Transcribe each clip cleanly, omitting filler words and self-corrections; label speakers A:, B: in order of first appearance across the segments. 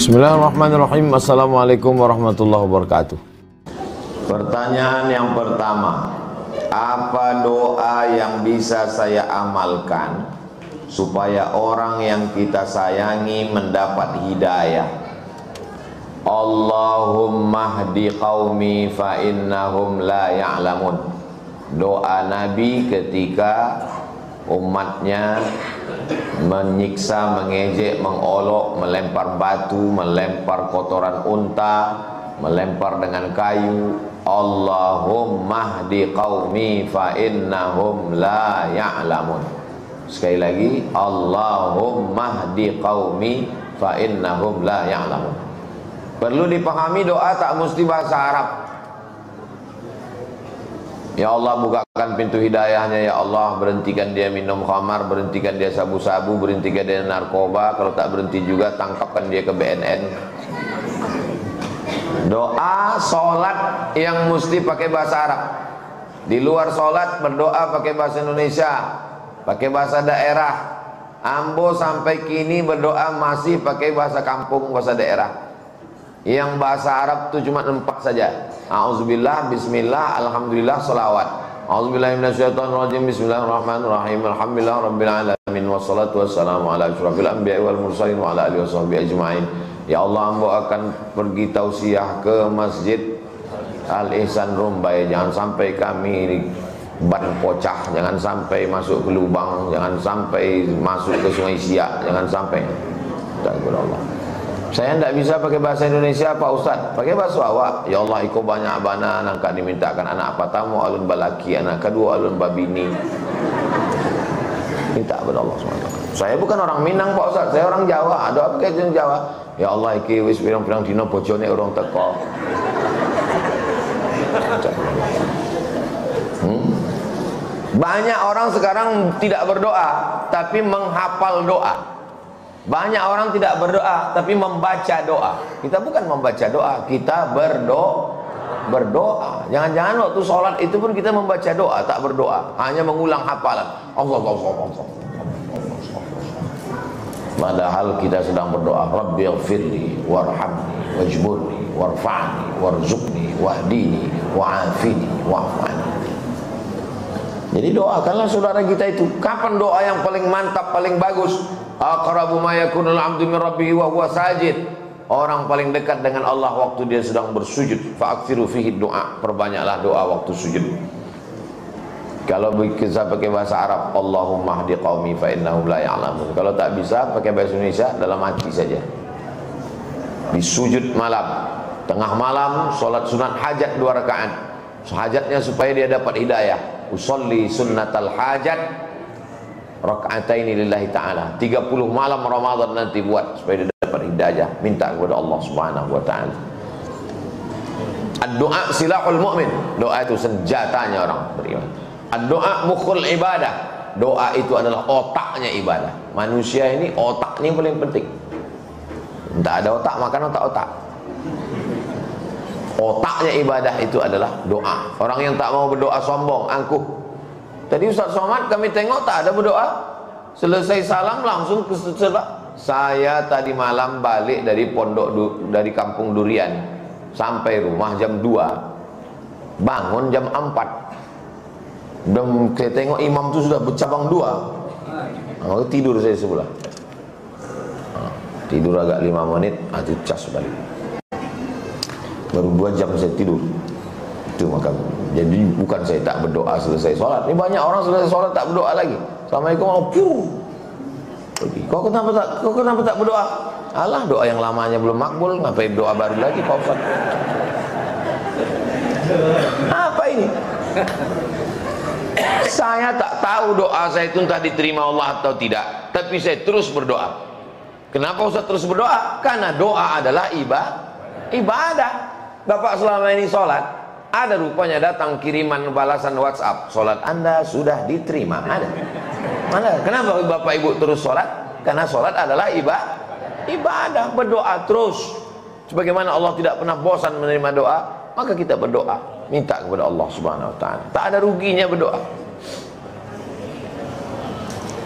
A: Bismillahirrahmanirrahim. Assalamualaikum warahmatullahi wabarakatuh. Pertanyaan yang pertama, apa doa yang bisa saya amalkan supaya orang yang kita sayangi mendapat hidayah? Allahumma hdi qaumi fa innahum la ya'lamun. Doa Nabi ketika umatnya menyiksa, mengejek, mengolok, melempar batu, melempar kotoran unta, melempar dengan kayu. Allahumma hdi qaumi fa innahum la ya'lamun. Sekali lagi, Allahumma hdi qaumi fa innahum la ya'lamun. Perlu dipahami, doa tak mesti bahasa Arab. Ya Allah, bukakan pintu hidayahnya. Ya Allah, berhentikan dia minum khamar, berhentikan dia sabu-sabu, berhentikan dia narkoba. Kalau tak berhenti juga, tangkapkan dia ke BNN. Doa sholat yang mesti pakai bahasa Arab. Di luar sholat berdoa pakai bahasa Indonesia, pakai bahasa daerah. Ambo sampai kini berdoa masih pakai bahasa kampung, bahasa daerah. Yang bahasa Arab itu cuma 4 saja. A'udzubillah, bismillah, alhamdulillah, sholawat. A'udzubillahi minasyaitonirrajim, bismillahirrahmanirrahim, alhamdulillah rabbil alamin, wassalatu wassalamu ala asyrafil anbiya'i wal mursalin wa ala alihi washabihi ajma'in. Ya Allah, ambo akan pergi tausiah ke Masjid Al-Ihsan Rumbai. Jangan sampai kami ban pocah, jangan sampai masuk ke lubang, jangan sampai masuk ke Sungai Siak, jangan sampai. Takbir Allah. Saya tidak bisa pakai bahasa Indonesia, Pak Ustaz. Pakai bahasa awak. Ya Allah, iko banyak bana nangka dimintakan anak pertama alun balaki, anak kedua alun babini. Minta kepada Allah SWT. Saya bukan orang Minang, Pak Ustaz. Saya orang Jawa. Ada apa kaitan Jawa? Ya Allah, iki wis pirang-pirang dina bojone orang teko. Banyak orang sekarang tidak berdoa, tapi menghafal doa. Banyak orang tidak berdoa tapi membaca doa. Kita bukan membaca doa, kita berdoa. Jangan-jangan waktu sholat itu pun kita membaca doa, tak berdoa, hanya mengulang hafalan. Allah. Padahal kita sedang berdoa. Rabbighfirli warhamni wajburni warfa'ni warzuqni wahdini wa'afini wa'afani. Jadi doakanlah saudara kita itu. Kapan doa yang paling mantap, paling bagus? Aqrabu ma yakunul 'abdu min rabbih wa huwa sajid. Orang paling dekat dengan Allah waktu dia sedang bersujud. Fa'aksiru fihi doa. Perbanyaklah doa waktu sujud. Kalau bisa pakai bahasa Arab, Allahumma hdi qaumi fa innahum la ya'lamun. Kalau tak bisa pakai bahasa Indonesia, dalam hati saja. Di sujud malam, tengah malam, solat sunat hajat 2 rakaat. Hajatnya supaya dia dapat hidayah. Usolli sunnatal hajat raka'ataini lillahi ta'ala. 30 malam Ramadan nanti buat supaya dia dapat hidayah. Minta kepada Allah Subhanahu wa ta'ala. Ad-doa silahul mu'min. Doa itu senjatanya orang beriman. Ad-doa mukhul ibadah. Doa itu adalah otaknya ibadah. Manusia ini otaknya paling penting. Tak ada otak, makan otak-otak. Otaknya ibadah itu adalah doa. Orang yang tak mau berdoa sombong, angkuh. Tadi Ustaz Somad kami tengok tak ada berdoa. Selesai salam langsung ke setelah. Saya tadi malam balik dari dari kampung Durian. Sampai rumah jam 2. Bangun jam 4. Dan saya tengok imam itu sudah bercabang 2. Tidur saya sebelah. Tidur agak 5 menit, itu cas balik. Baru 2 jam saya tidur. Itu maka jadi bukan saya tak berdoa selesai sholat. Ini banyak orang selesai sholat tak berdoa lagi. Assalamualaikum. Kau kenapa tak berdoa? Alah, doa yang lamanya belum makbul, ngapain doa baru lagi Pak Ustaz? Apa ini? Saya tak tahu doa saya itu entah diterima Allah atau tidak, tapi saya terus berdoa. Kenapa Ustaz terus berdoa? Karena doa adalah ibadah. Bapak selama ini sholat, ada rupanya datang kiriman balasan WhatsApp, sholat Anda sudah diterima. Ada. Kenapa Bapak Ibu terus sholat? Karena sholat adalah ibadah. Berdoa terus. Sebagaimana Allah tidak pernah bosan menerima doa, maka kita berdoa, minta kepada Allah Subhanahu wa ta'ala. Tak ada ruginya berdoa.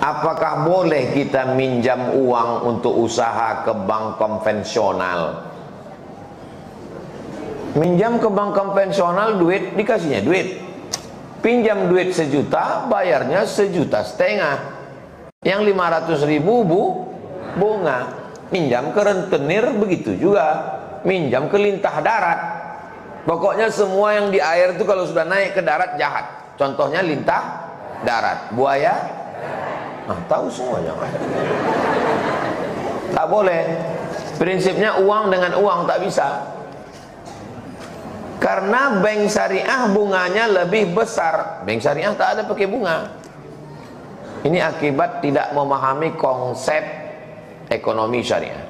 A: Apakah boleh kita minjam uang untuk usaha ke bank konvensional? Minjam ke bank konvensional duit, dikasihnya duit. Pinjam duit 1 juta, bayarnya 1,5 juta. Yang 500.000 bunga. Minjam ke rentenir begitu juga. Minjam ke lintah darat. Pokoknya semua yang di air itu kalau sudah naik ke darat jahat. Contohnya lintah darat, buaya. Nah, tahu semuanya. Tak boleh. Prinsipnya uang dengan uang tak bisa. Karena bank syariah bunganya lebih besar. Bank syariah tak ada pakai bunga. Ini akibat tidak memahami konsep ekonomi syariah.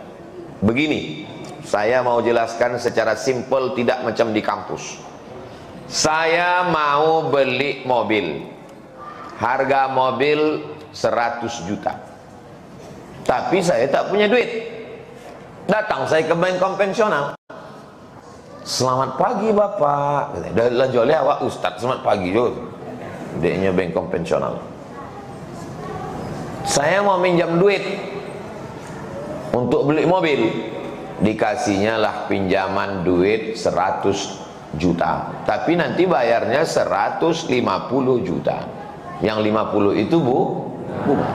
A: Begini, saya mau jelaskan secara simpel, tidak macam di kampus. Saya mau beli mobil. Harga mobil 100 juta. Tapi saya tak punya duit. Datang saya ke bank konvensional. Selamat pagi Bapak. Dah jualnya awak Ustaz, selamat pagi jo. Deknya bank konvensional. Saya mau minjam duit untuk beli mobil. Dikasihnya lah pinjaman duit 100 juta. Tapi nanti bayarnya 150 juta. Yang 50 itu bunga.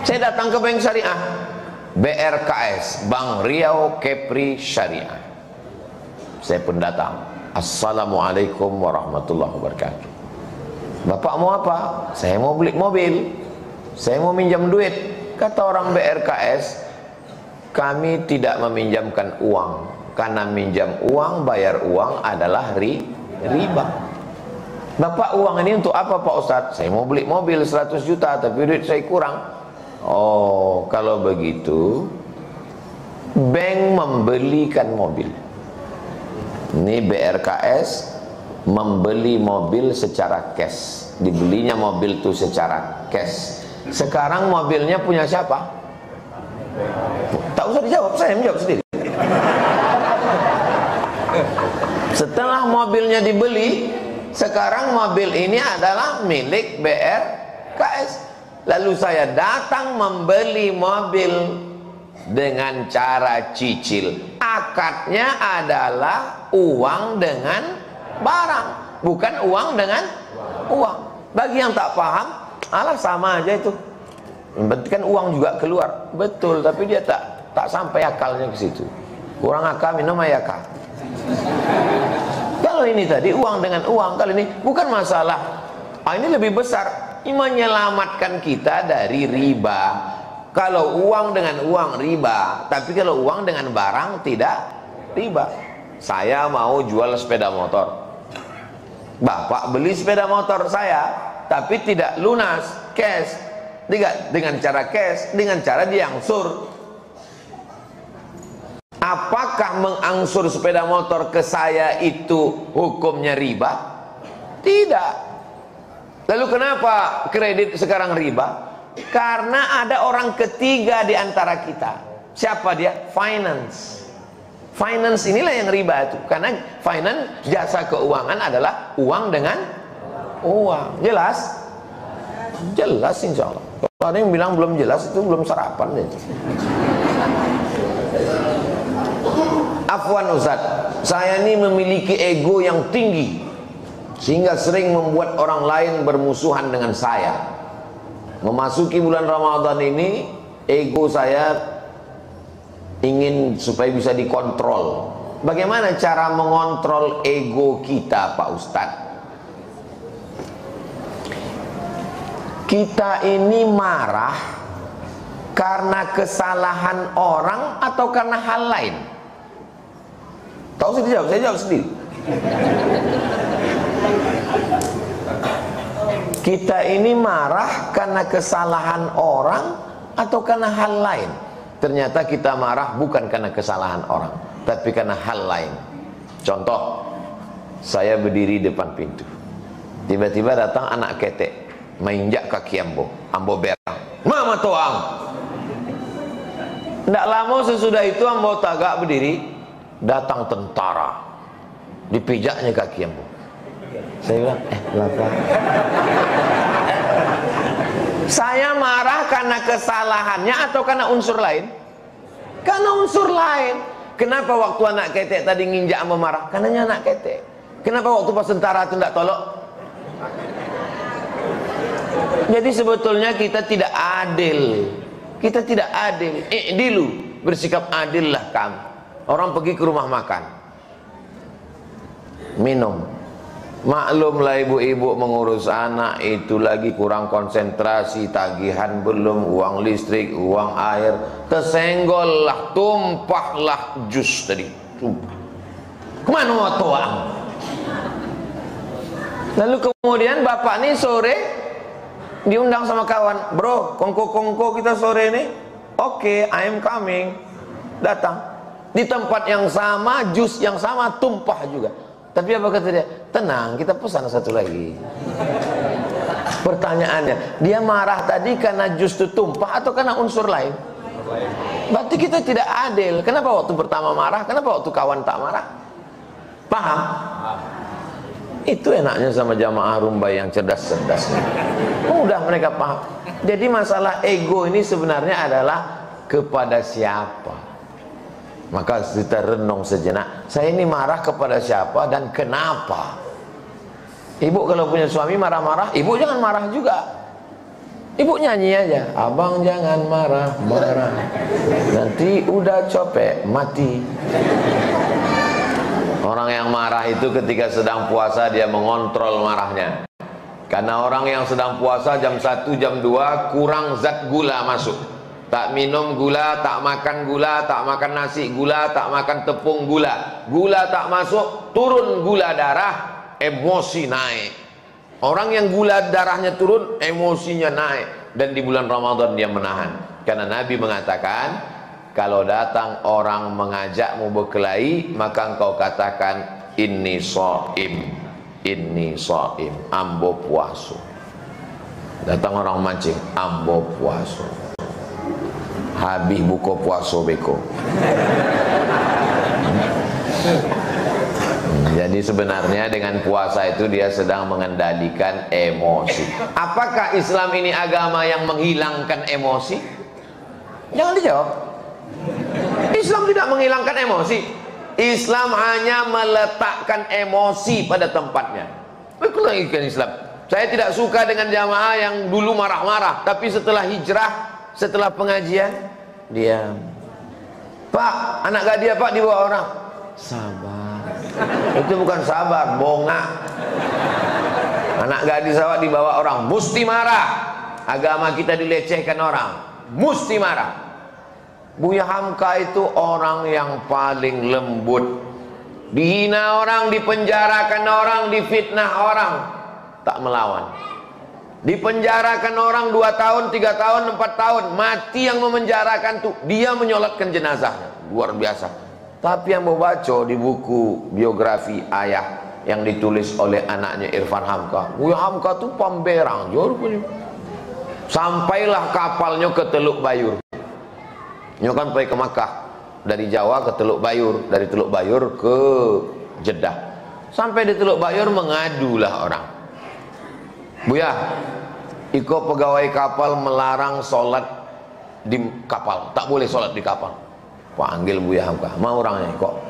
A: Saya datang ke bank syariah, BRKS, Bank Riau Kepri Syariah. Saya pun datang. Assalamualaikum warahmatullahi wabarakatuh. Bapak mau apa? Saya mau beli mobil. Saya mau minjam duit. Kata orang BRKS, kami tidak meminjamkan uang. Karena minjam uang, bayar uang adalah riba. Bapak, uang ini untuk apa Pak Ustadz? Saya mau beli mobil 100 juta tapi duit saya kurang. Oh, kalau begitu bank membelikan mobil. Ini BRKS membeli mobil secara cash. Dibelinya mobil itu secara cash. Sekarang mobilnya punya siapa? Tak usah dijawab, saya menjawab sendiri. Setelah mobilnya dibeli, sekarang mobil ini adalah milik BRKS. Lalu saya datang membeli mobil dengan cara cicil. Akadnya adalah uang dengan barang, bukan uang dengan uang. Bagi yang tak paham, alah sama aja itu. Berarti kan uang juga keluar. Betul, tapi dia tak sampai akalnya ke situ. Kurang akal minum ayakah. Kalau ini tadi uang dengan uang, kalau ini bukan masalah. Ini lebih besar. Ini menyelamatkan kita dari riba. Kalau uang dengan uang riba, tapi kalau uang dengan barang tidak riba. Saya mau jual sepeda motor. Bapak beli sepeda motor saya, tapi tidak lunas, cash. Dengan cara cash, dengan cara diangsur. Apakah mengangsur sepeda motor ke saya itu hukumnya riba? Tidak. Lalu kenapa kredit sekarang riba? Karena ada orang ketiga di antara kita. Siapa dia? Finance. Finance inilah yang riba itu. Karena finance, jasa keuangan adalah uang dengan uang. Jelas? Jelas insya Allah. Kalau ada yang bilang belum jelas, itu belum sarapan deh. Afwan Ustaz, saya ini memiliki ego yang tinggi sehingga sering membuat orang lain bermusuhan dengan saya. Memasuki bulan Ramadan ini, ego saya ingin supaya bisa dikontrol. Bagaimana cara mengontrol ego kita, Pak Ustadz? Kita ini marah karena kesalahan orang atau karena hal lain? Tahu sih dijawab, saya jawab sendiri. Kita ini marah karena kesalahan orang atau karena hal lain? Ternyata kita marah bukan karena kesalahan orang, tapi karena hal lain. Contoh, saya berdiri depan pintu, tiba-tiba datang anak ketek, menginjak kaki ambo berang, mama toang. Tidak lama sesudah itu ambo tagak berdiri, datang tentara, dipijaknya kaki ambo. Saya bilang, Bapak, Saya marah karena kesalahannya atau karena unsur lain? Karena unsur lain. Kenapa waktu anak ketek tadi nginjak memarah? Karena anak ketek. Kenapa waktu pas tentara itu tidak tolok? Jadi sebetulnya kita tidak adil. Kita tidak adil. Dulu bersikap adillah kamu. Orang pergi ke rumah makan, minum. Maklumlah ibu-ibu mengurus anak itu lagi kurang konsentrasi, tagihan belum, uang listrik, uang air, kesenggol lah, tumpahlah jus tadi. Kemana mau tuang? Lalu kemudian bapak nih sore diundang sama kawan, bro, kongko-kongko kita sore ini. Oke, I am coming. Datang di tempat yang sama, jus yang sama, tumpah juga. Tapi apa kata dia? Tenang, kita pesan satu lagi. Pertanyaannya, dia marah tadi karena jus itu tumpah atau karena unsur lain? Berarti kita tidak adil. Kenapa waktu pertama marah? Kenapa waktu kawan tak marah? Paham? Itu enaknya sama jamaah rumbai yang cerdas-cerdas. Mudah mereka paham. Jadi masalah ego ini sebenarnya adalah kepada siapa? Maka kita renung sejenak, saya ini marah kepada siapa dan kenapa? Ibu kalau punya suami marah-marah, ibu jangan marah juga. Ibu nyanyi aja, abang jangan marah-marah, nanti udah capek mati. Orang yang marah itu ketika sedang puasa dia mengontrol marahnya. Karena orang yang sedang puasa jam 1, jam 2 kurang zat gula masuk. Tak minum gula, tak makan gula, tak makan nasi gula, tak makan tepung gula. Gula tak masuk, turun gula darah, emosi naik. Orang yang gula darahnya turun, emosinya naik. Dan di bulan Ramadan dia menahan. Karena Nabi mengatakan, kalau datang orang mengajakmu berkelahi, maka engkau katakan, inni shaim, ambo puaso. Datang orang mancing, ambo puaso. Habis buka puasa beko. Jadi sebenarnya dengan puasa itu dia sedang mengendalikan emosi. Apakah Islam ini agama yang menghilangkan emosi? Jangan dijawab. Islam tidak menghilangkan emosi. Islam hanya meletakkan emosi pada tempatnya. Itulah Islam. Saya tidak suka dengan jamaah yang dulu marah-marah, tapi setelah hijrah, setelah pengajian, diam. Pak, anak gadia pak dibawa orang. Sabar. Itu bukan sabar, bongak. Anak gadis awak dibawa orang, mesti marah. Agama kita dilecehkan orang, mesti marah. Buya Hamka itu orang yang paling lembut. Dihina orang, dipenjarakan orang, difitnah orang, tak melawan. Dipenjarakan orang 2 tahun, 3 tahun, 4 tahun, mati yang memenjarakan tuh, dia menyolatkan jenazahnya, luar biasa. Tapi yang mau baca di buku biografi ayah yang ditulis oleh anaknya Irfan Hamka, Buya Hamka tuh pamberang, jauh punya. Sampailah kapalnya ke Teluk Bayur. Nyo kan pergi ke Makkah, dari Jawa ke Teluk Bayur, dari Teluk Bayur ke Jeddah. Sampai di Teluk Bayur mengadulah orang. Buya, iko pegawai kapal melarang sholat di kapal, tak boleh sholat di kapal. Panggil Buya Hamka, mau orangnya kok.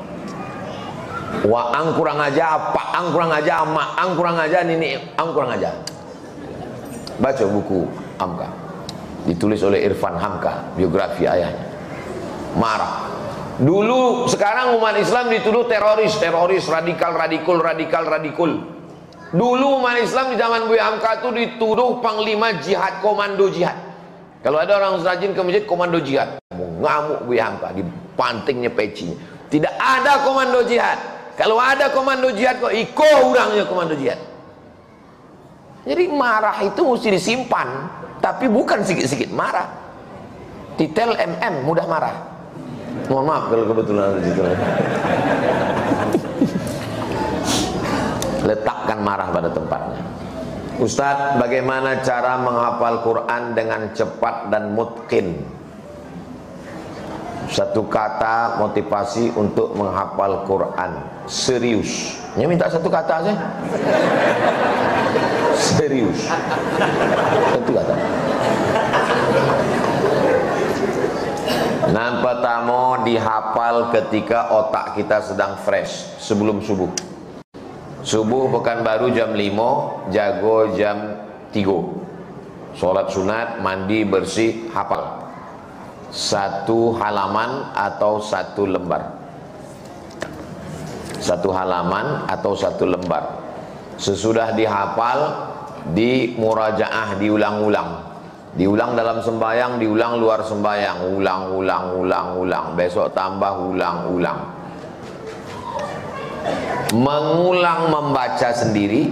A: Waang kurang aja, paang kurang aja, maang kurang aja, nini ang kurang aja. Baca buku Hamka, ditulis oleh Irfan Hamka, biografi ayahnya. Marah. Dulu, sekarang umat Islam dituduh teroris, radikal. Dulu umat Islam di zaman Buya Hamka itu dituduh panglima jihad, komando jihad. Kalau ada orang rajin ke masjid, komando jihad. Ngamuk Buya Hamka, dipantingnya pecinya. Tidak ada komando jihad. Kalau ada komando jihad kok iko orangnya komando jihad. Jadi marah itu mesti disimpan, tapi bukan sikit-sikit marah. Titel mudah marah. Mohon maaf kalau kebetulan ada situ. Letakkan marah pada tempatnya. Ustadz, bagaimana cara menghafal Quran dengan cepat dan mutqin? Satu kata motivasi untuk menghafal Quran. Serius. Ini minta satu kata saja. Serius. Satu kata. pertama dihafal ketika otak kita sedang fresh, sebelum subuh. Subuh Pekanbaru jam 5, jago jam 3. Sholat sunat, mandi, bersih, hafal. 1 halaman atau 1 lembar. 1 halaman atau 1 lembar. Sesudah dihafal, di murajaah, diulang-ulang. Diulang dalam sembahyang, diulang luar sembahyang, ulang. Besok tambah ulang. Mengulang membaca sendiri,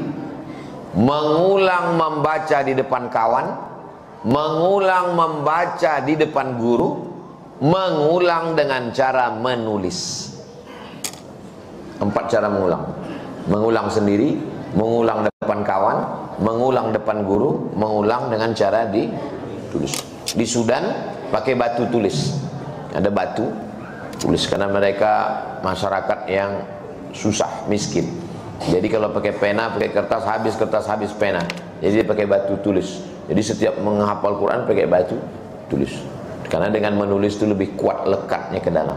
A: mengulang membaca di depan kawan, mengulang membaca di depan guru, mengulang dengan cara menulis. 4 cara mengulang. Mengulang sendiri, mengulang depan kawan, mengulang depan guru, mengulang dengan cara ditulis. Di Sudan pakai batu tulis. Ada batu tulis karena mereka masyarakat yang susah, miskin. Jadi kalau pakai pena, pakai kertas habis pena. Jadi dia pakai batu tulis. Jadi setiap menghafal Quran pakai batu tulis. Karena dengan menulis itu lebih kuat lekatnya ke dalam.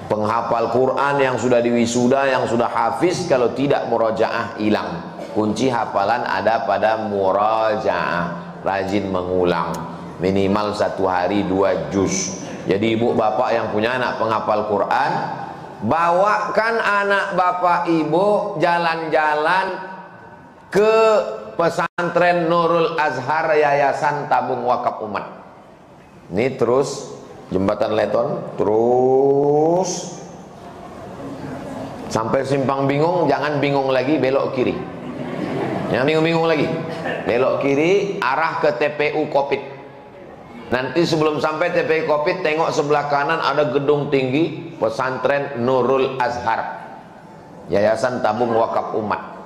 A: Penghafal Quran yang sudah diwisuda, yang sudah hafiz, kalau tidak murojaah hilang. Kunci hafalan ada pada murojaah. Rajin mengulang, minimal 1 hari 2 juz. Jadi ibu bapak yang punya anak penghafal Quran, bawakan anak bapak ibu jalan-jalan ke pesantren Nurul Azhar Yayasan Tabung Wakaf Umat. Ini terus Jembatan Leton, terus sampai Simpang Bingung. Jangan bingung lagi, belok kiri. Jangan bingung-bingung lagi, belok kiri, arah ke TPU Kopit. Nanti sebelum sampai TPU Kopit, tengok sebelah kanan ada gedung tinggi pesantren Nurul Azhar Yayasan Tabung Wakaf Umat.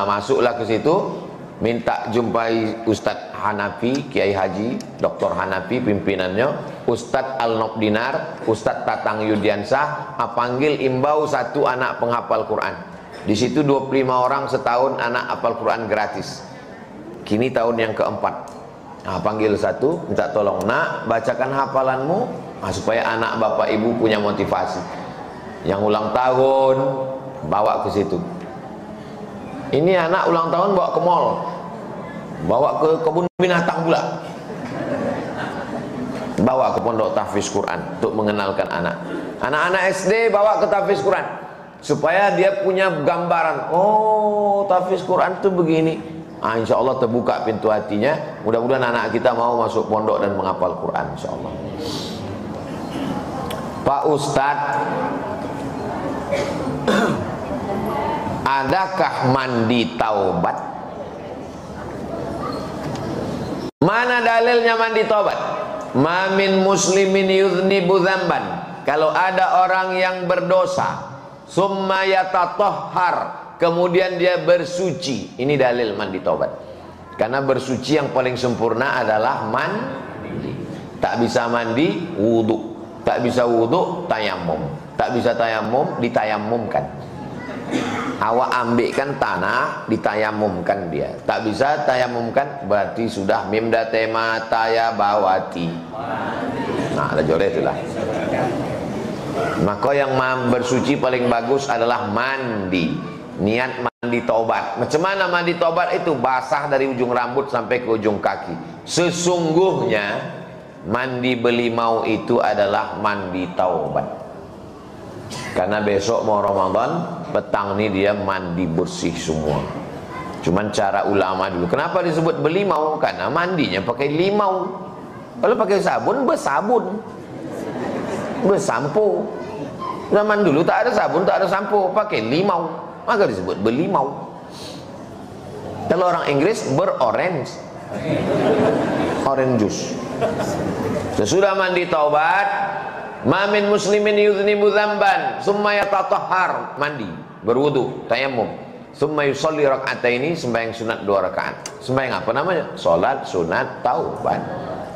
A: Masuklah ke situ, minta jumpai Ustadz Hanafi, Kiai Haji Dr. Hanafi pimpinannya, Ustadz Al-Nobdinar, Ustadz Tatang Yudiansah, panggil imbau 1 anak penghafal Quran. Di situ 25 orang setahun anak hafal Quran gratis. Kini tahun yang keempat. Panggil 1, minta tolong, nak, bacakan hafalanmu, supaya anak bapak ibu punya motivasi. Yang ulang tahun bawa ke situ. Ini anak ulang tahun bawa ke mall, bawa ke kebun binatang pula, bawa ke pondok tahfiz Quran untuk mengenalkan anak. Anak-anak SD bawa ke tahfiz Quran supaya dia punya gambaran. Oh, tahfiz Quran itu begini. Insya Allah terbuka pintu hatinya. Mudah-mudahan anak kita mau masuk pondok dan menghafal Quran, insya Allah. Pak Ustadz, adakah mandi taubat? Mana dalilnya mandi taubat? Ma min muslimin yudhnibu dzamban. Kalau ada orang yang berdosa, summa yatatahhar, kemudian dia bersuci. Ini dalil mandi taubat. Karena bersuci yang paling sempurna adalah mandi. Tak bisa mandi, wudu. Tak bisa wudu, tayamum. Tak bisa tayamum, ditayamumkan. Awak ambilkan tanah, ditayamumkan dia. Tak bisa tayamumkan, berarti sudah mimda tema tayabawati. Nah, ada jore itulah. Maka yang bersuci paling bagus adalah mandi. Niat mandi taubat. Macam mana mandi taubat itu? Basah dari ujung rambut sampai ke ujung kaki. Sesungguhnya mandi belimau itu adalah mandi taubat. Karena besok mau Ramadan, petang ini dia mandi bersih semua. Cuman cara ulama dulu, kenapa disebut belimau? Karena mandinya pakai limau. Kalau pakai sabun, bersabun, bersampo. Zaman dulu tak ada sabun, tak ada sampo, pakai limau, maka disebut belimau. Kalau orang Inggris berorange, orange juice. Sesudah mandi taubat, ma min muslimin yudhnibu dzamban summa yatatahhar, mandi, berwudu, tayamum, summa yusalli rak'ataini, sembahyang sunat 2 rakaat. Sembahyang apa namanya? Salat sunat taubat.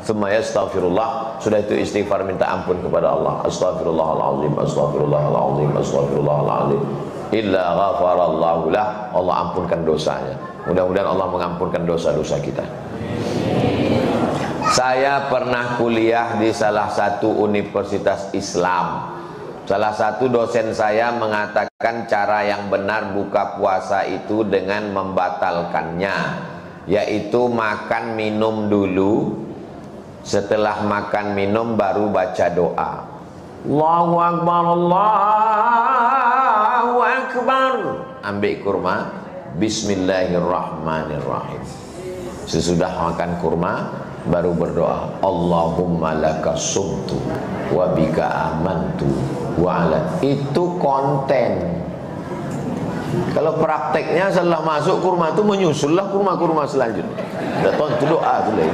A: Summa yastaghfirullah, sudah itu istighfar, minta ampun kepada Allah. Astaghfirullahalazim, astaghfirullahalazim, astaghfirullahalazim. Illa ghafarallahu lah, Allah ampunkan dosanya. Mudah-mudahan Allah mengampunkan dosa-dosa kita. Saya pernah kuliah di salah satu universitas Islam. Salah satu dosen saya mengatakan cara yang benar buka puasa itu dengan membatalkannya, yaitu makan minum dulu. Setelah makan minum baru baca doa. Allahu Akbar, Allahu Akbar. Ambil kurma, Bismillahirrahmanirrahim. Sesudah makan kurma baru berdoa, Allahumma laka sumtu wa bika amantu wa ala. Itu konten. Kalau prakteknya setelah masuk kurma itu menyusullah kurma-kurma selanjutnya. Datang itu doa itu lah.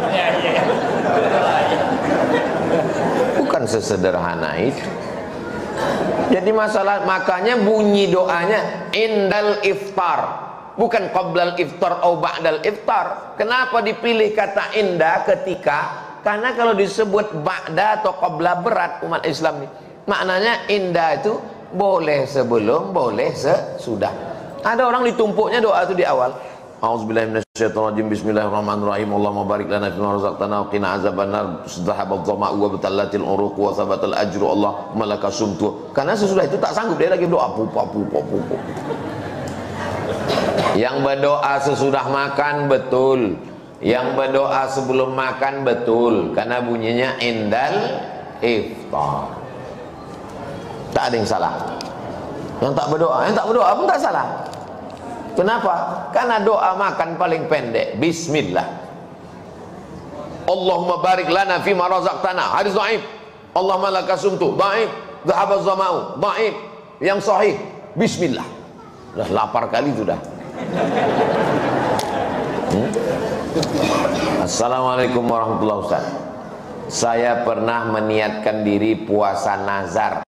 A: Bukan sesederhana itu. Jadi masalah, makanya bunyi doanya indal iftar, bukan qablal iftar atau ba'dal iftar. Kenapa dipilih kata inda ketika? Karena kalau disebut ba'da atau qabla berat umat Islam ini. Maknanya inda itu boleh sebelum, boleh sesudah. Ada orang ditumpuknya doa itu di awal. A'udzubillahi minasyaitonirrajim. Bismillahirrahmanirrahim. Allahumma barik lana fima razaqtana wa qina azabannar. Dhahabadh dhama'u wa batallatil uruq wa thabatal ajru. Allahumma lakas sumtu. Karena sesudah itu tak sanggup, dia lagi doa pupa. Yang berdoa sesudah makan betul, yang berdoa sebelum makan betul, karena bunyinya indal iftar. Tak ada yang salah. Yang tak berdoa pun tak salah. Kenapa? Karena doa makan paling pendek, bismillah. Allahumma barik lana fima razaqtana, hadis dhaif. Allahumma laka sumtu, dhaif. Dhahabadh dhama'u, dhaif. Yang sahih, bismillah. Dah lapar kali sudah. Assalamualaikum warahmatullahi wabarakatuh. Saya pernah meniatkan diri puasa nazar.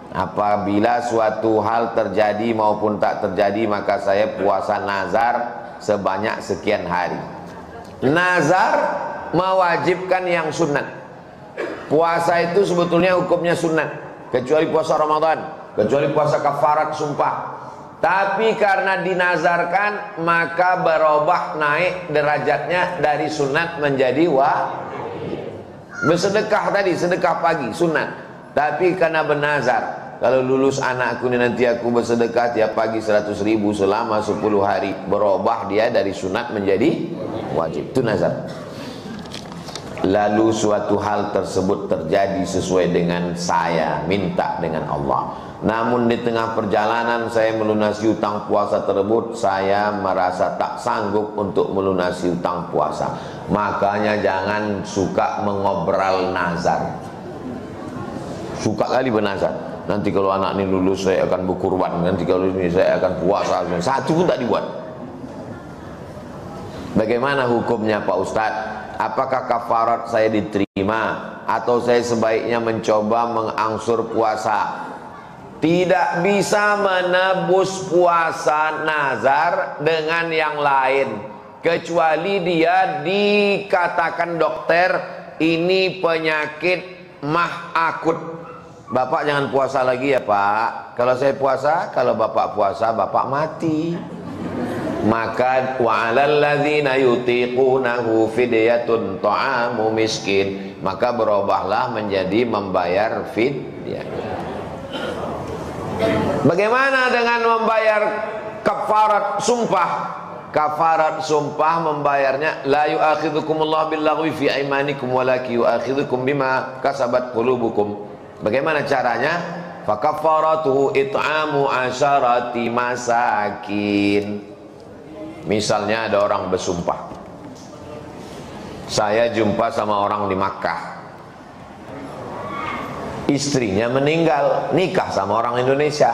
A: Apabila suatu hal terjadi maupun tak terjadi, maka saya puasa nazar sebanyak sekian hari. Nazar mewajibkan yang sunat. Puasa itu sebetulnya hukumnya sunat, kecuali puasa Ramadan, kecuali puasa kafarat sumpah. Tapi karena dinazarkan, maka berubah naik derajatnya dari sunat menjadi wajib. Bersedekah tadi, sedekah pagi sunat. Tapi karena bernazar, kalau lulus anakku ini nanti aku bersedekah tiap pagi 100.000 selama 10 hari, berubah dia dari sunat menjadi wajib. Itu nazar. Lalu suatu hal tersebut terjadi sesuai dengan saya minta dengan Allah. Namun di tengah perjalanan saya melunasi hutang puasa tersebut, saya merasa tak sanggup untuk melunasi hutang puasa. Makanya jangan suka mengobrol nazar. Suka kali bernazar, nanti kalau anak ini lulus saya akan berkurban, nanti kalau ini saya akan puasa. Satu pun tak dibuat. Bagaimana hukumnya Pak Ustadz? Apakah kafarat saya diterima atau saya sebaiknya mencoba mengangsur puasa? Tidak bisa menebus puasa nazar dengan yang lain, kecuali dia dikatakan dokter ini penyakit mah akut. Bapak jangan puasa lagi ya Pak. Kalau saya puasa, kalau Bapak puasa, Bapak mati. Maka wa'alal ladzina yutiqunahu fidyatun ta'amu miskin. Maka berubahlah menjadi membayar fidyah. Bagaimana dengan membayar kafarat sumpah? Kafarat sumpah membayarnya la yu'akhidhukumullahu billaghwi fi aymanikum walakin yu'akhidhukum bima kasabat qulubukum. Bagaimana caranya? Fakafaratuhu it'amu asyarati masakin. Misalnya ada orang bersumpah, saya jumpa sama orang di Makkah, istrinya meninggal, nikah sama orang Indonesia.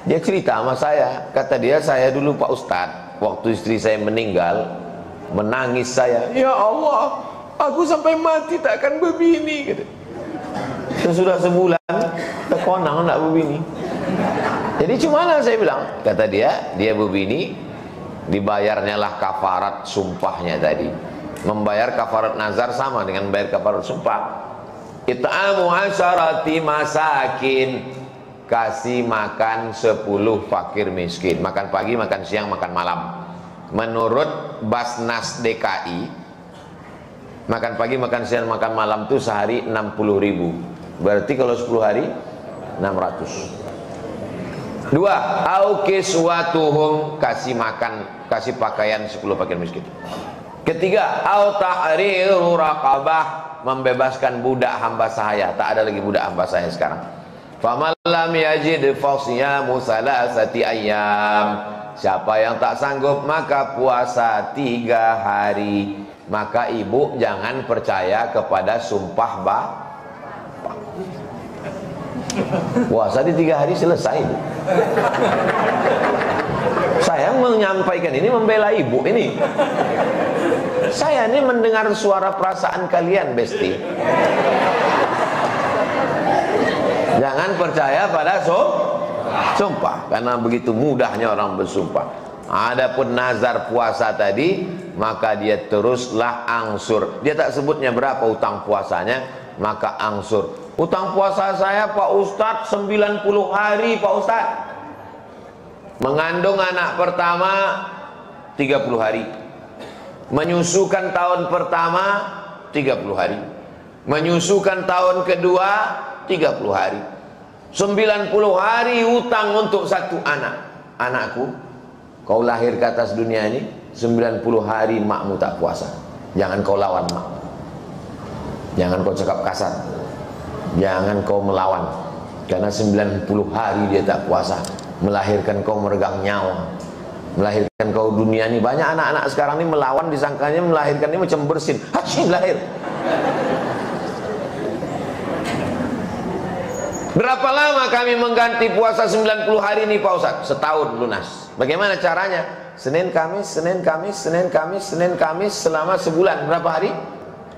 A: Dia cerita sama saya, kata dia, saya dulu Pak Ustadz, waktu istri saya meninggal, menangis saya, ya Allah, aku sampai mati tak akan berbini, gitu. Sesudah sebulan terkonang nak berbini. Jadi cumalah saya bilang, kata dia berbini, dibayarnya lah kafarat sumpahnya tadi. Membayar kafarat nazar sama dengan bayar kafarat sumpah. It'amu asyarati masakin, kasih makan 10 fakir miskin, makan pagi, makan siang, makan malam. Menurut Basnas DKI, Makan pagi, makan siang, makan malam tuh sehari 60.000. Berarti kalau 10 hari 600. Dua, au kiswatuhum, kasih makan, kasih pakaian 10 pakaian miskin. Ketiga, au tahriru raqabah, membebaskan budak hamba sahaya. Tak ada lagi budak hamba sahaya sekarang. Faman lam yajid fasyamu salasati ayyam. Siapa yang tak sanggup maka puasa 3 hari. Maka ibu jangan percaya kepada sumpah bapak. Puasa di 3 hari selesai, Bu. Saya menyampaikan ini membela ibu ini. Saya ini mendengar suara perasaan kalian, Besti. Jangan percaya pada sumpah, karena begitu mudahnya orang bersumpah. Adapun nazar puasa tadi, maka dia teruslah angsur. Dia tak sebutnya berapa utang puasanya, maka angsur. Utang puasa saya Pak Ustadz 90 hari Pak Ustadz. Mengandung anak pertama 30 hari. Menyusukan tahun pertama 30 hari. Menyusukan tahun kedua 30 hari. 90 hari utang untuk satu anak. Anakku, kau lahir ke atas dunia ini 90 hari makmu tak puasa. Jangan kau lawan mak. Jangan kau cakap kasar. Jangan kau melawan. Karena 90 hari dia tak puasa, melahirkan kau meregang nyawa, melahirkan kau dunia ini. Banyak anak-anak sekarang ini melawan, disangkanya melahirkan ini macam bersin. Hacim lahir. Berapa lama kami mengganti puasa 90 hari ini Pak Ustadz? Setahun lunas. Bagaimana caranya? Senin Kamis, Senin Kamis, Senin Kamis, Senin Kamis selama sebulan. Berapa hari?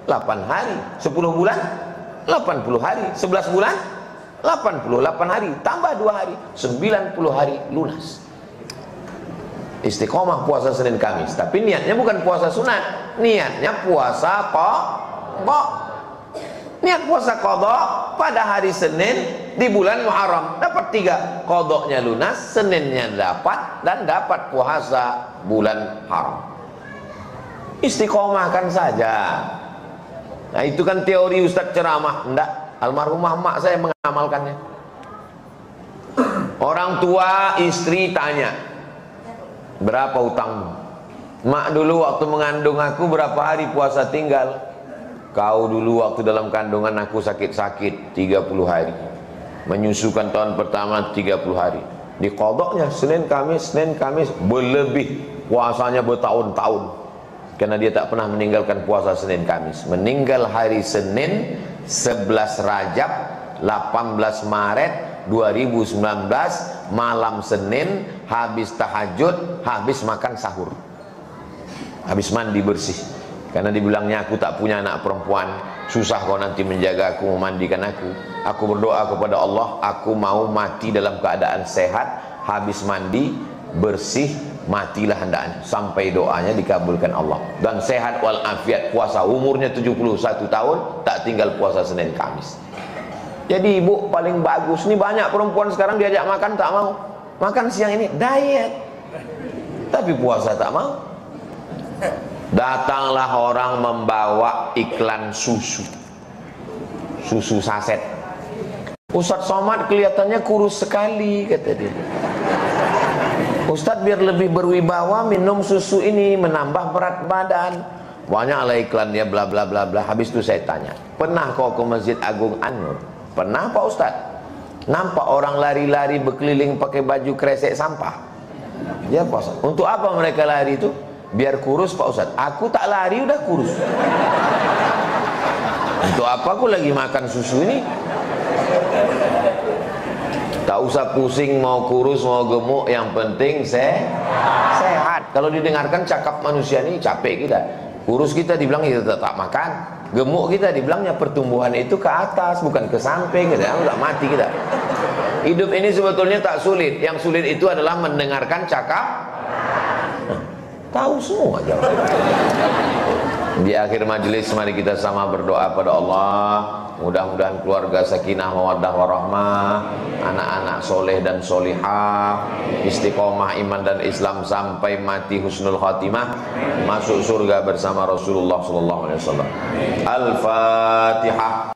A: 8 hari. 10 bulan? 80 hari. 11 bulan? 88 hari. Tambah 2 hari. 90 hari lunas. Istiqomah puasa Senin Kamis. Tapi niatnya bukan puasa sunat. Niatnya puasa qadha. Niat puasa qadha pada hari Senin di bulan Muharram. Dapat 3. Qadhanya lunas, Seninnya dapat, dan dapat puasa bulan haram. Istiqomahkan saja. Nah itu kan teori Ustadz ceramah. Enggak, almarhumah mak saya mengamalkannya. Orang tua istri tanya, berapa utangmu? Mak dulu waktu mengandung aku berapa hari puasa tinggal? Kau dulu waktu dalam kandungan aku sakit-sakit 30 hari. Menyusukan tahun pertama 30 hari. Di qadhanya Senin Kamis, Senin Kamis, berlebih puasanya bertahun-tahun. Karena dia tak pernah meninggalkan puasa Senin Kamis. Meninggal hari Senin 11 Rajab 18 Maret 2019, malam Senin, habis tahajud, habis makan sahur, habis mandi bersih. Karena dibilangnya aku tak punya anak perempuan, susah kau nanti menjaga aku, memandikan aku. Aku berdoa kepada Allah, aku mau mati dalam keadaan sehat, habis mandi bersih, matilah hendaknya, sampai doanya dikabulkan Allah. Dan sehat walafiat, puasa umurnya 71 tahun, tak tinggal puasa Senin Kamis. Jadi ibu paling bagus. Ini banyak perempuan sekarang diajak makan tak mau. Makan siang ini diet, tapi puasa tak mau. Datanglah orang membawa iklan susu saset. Ustadz Somad kelihatannya kurus sekali, kata dia. Ustadz biar lebih berwibawa minum susu ini, menambah berat badan. Banyaklah iklannya bla bla bla bla. Habis itu saya tanya, pernah kau ke Masjid Agung An-Nur? Pernah Pak Ustadz. Nampak orang lari-lari berkeliling pakai baju kresek sampah? Ya Pak Ustadz. Untuk apa mereka lari itu? Biar kurus Pak Ustadz. Aku tak lari udah kurus. Untuk apa aku lagi makan susu ini? Tak usah pusing mau kurus mau gemuk, yang penting sehat. Kalau didengarkan cakap manusia ini capek kita. Kurus kita dibilang kita tak makan, gemuk kita dibilangnya pertumbuhan itu ke atas bukan ke samping, kita udah mati kita. Hidup ini sebetulnya tak sulit. Yang sulit itu adalah mendengarkan cakap. Tahu semua aja. Di akhir majelis mari kita sama berdoa pada Allah. Mudah-mudahan keluarga sakinah mawaddah warahmah, anak-anak anak soleh dan solihah, istiqomah iman dan Islam sampai mati husnul khatimah, masuk surga bersama Rasulullah sallallahu alaihi wasallam. Al-Fatihah.